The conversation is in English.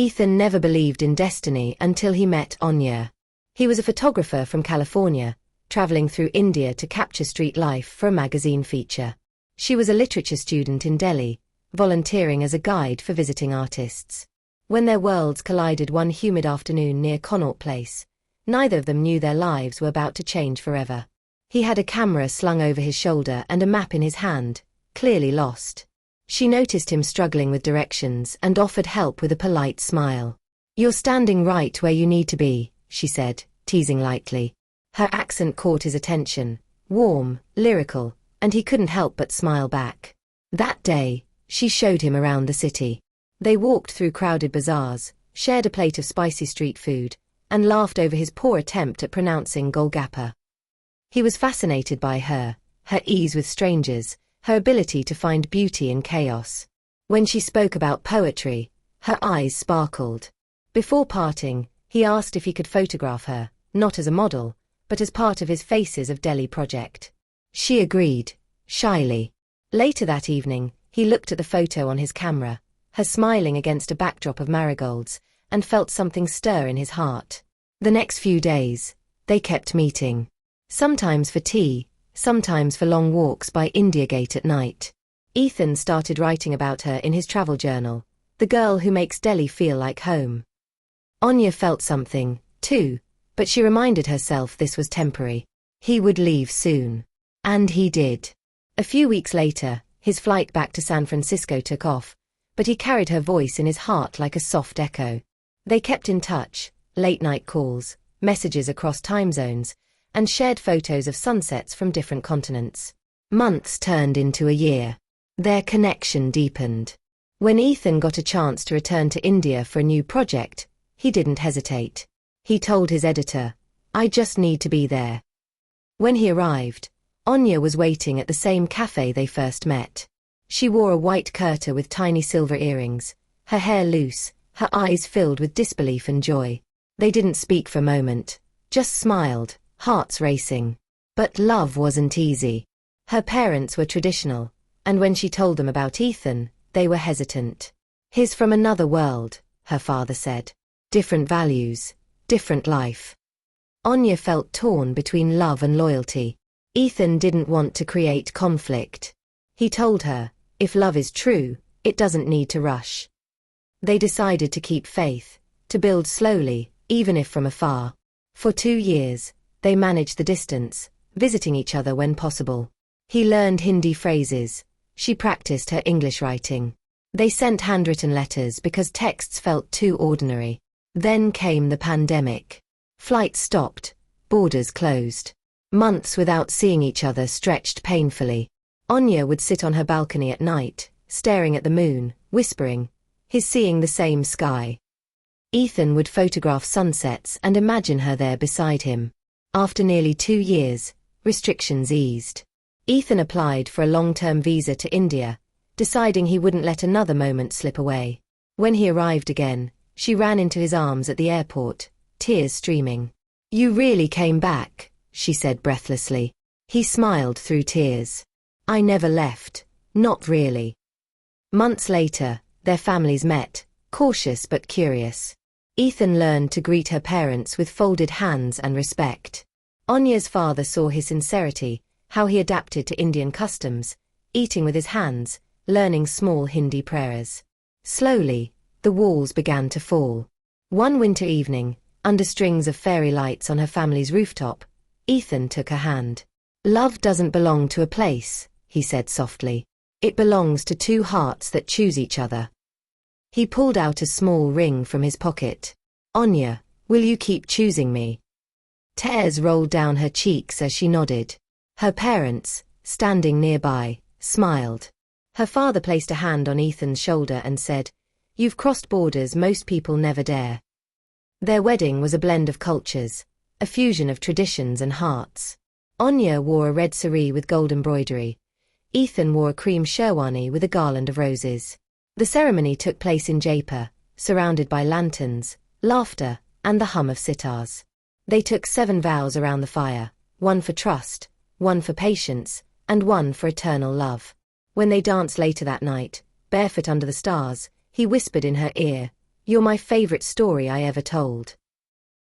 Ethan never believed in destiny until he met Anya. He was a photographer from California, traveling through India to capture street life for a magazine feature. She was a literature student in Delhi, volunteering as a guide for visiting artists. When their worlds collided one humid afternoon near Connaught Place, neither of them knew their lives were about to change forever. He had a camera slung over his shoulder and a map in his hand, clearly lost. She noticed him struggling with directions and offered help with a polite smile. "You're standing right where you need to be," she said, teasing lightly. Her accent caught his attention, warm, lyrical, and he couldn't help but smile back. That day, she showed him around the city. They walked through crowded bazaars, shared a plate of spicy street food, and laughed over his poor attempt at pronouncing Golgappa. He was fascinated by her ease with strangers, her ability to find beauty in chaos. When she spoke about poetry, her eyes sparkled. Before parting, he asked if he could photograph her, not as a model, but as part of his Faces of Delhi project. She agreed, shyly. Later that evening, he looked at the photo on his camera, her smiling against a backdrop of marigolds, and felt something stir in his heart. The next few days, they kept meeting. Sometimes for tea, sometimes for long walks by India Gate at night. Ethan started writing about her in his travel journal, the girl who makes Delhi feel like home. Anya felt something, too, but she reminded herself this was temporary. He would leave soon. And he did. A few weeks later, his flight back to San Francisco took off, but he carried her voice in his heart like a soft echo. They kept in touch, late-night calls, messages across time zones, and shared photos of sunsets from different continents. Months turned into a year. Their connection deepened. When Ethan got a chance to return to India for a new project, he didn't hesitate. He told his editor, "I just need to be there." When he arrived, Anya was waiting at the same cafe they first met. She wore a white kurta with tiny silver earrings, her hair loose, her eyes filled with disbelief and joy. They didn't speak for a moment, just smiled, hearts racing. But love wasn't easy. Her parents were traditional, and when she told them about Ethan, they were hesitant. "He's from another world," her father said. "Different values, different life." Anya felt torn between love and loyalty. Ethan didn't want to create conflict. He told her, if love is true, it doesn't need to rush. They decided to keep faith, to build slowly, even if from afar. For 2 years, they managed the distance, visiting each other when possible. He learned Hindi phrases. She practiced her English writing. They sent handwritten letters because texts felt too ordinary. Then came the pandemic. Flights stopped, borders closed. Months without seeing each other stretched painfully. Anya would sit on her balcony at night, staring at the moon, whispering, "He's seeing the same sky." Ethan would photograph sunsets and imagine her there beside him. After nearly 2 years, restrictions eased. Ethan applied for a long-term visa to India, deciding he wouldn't let another moment slip away. When he arrived again, she ran into his arms at the airport, tears streaming. "You really came back," she said breathlessly. He smiled through tears. "I never left, not really." Months later, their families met, cautious but curious. Ethan learned to greet her parents with folded hands and respect. Anya's father saw his sincerity, how he adapted to Indian customs, eating with his hands, learning small Hindi prayers. Slowly, the walls began to fall. One winter evening, under strings of fairy lights on her family's rooftop, Ethan took her hand. "Love doesn't belong to a place," he said softly. "It belongs to 2 hearts that choose each other." He pulled out a small ring from his pocket. "Anya, will you keep choosing me?" Tears rolled down her cheeks as she nodded. Her parents, standing nearby, smiled. Her father placed a hand on Ethan's shoulder and said, "You've crossed borders most people never dare." Their wedding was a blend of cultures, a fusion of traditions and hearts. Anya wore a red saree with gold embroidery. Ethan wore a cream sherwani with a garland of roses. The ceremony took place in Jaipur, surrounded by lanterns, laughter, and the hum of sitars. They took 7 vows around the fire, one for trust, one for patience, and one for eternal love. When they danced later that night, barefoot under the stars, he whispered in her ear, You're my favorite story I ever told.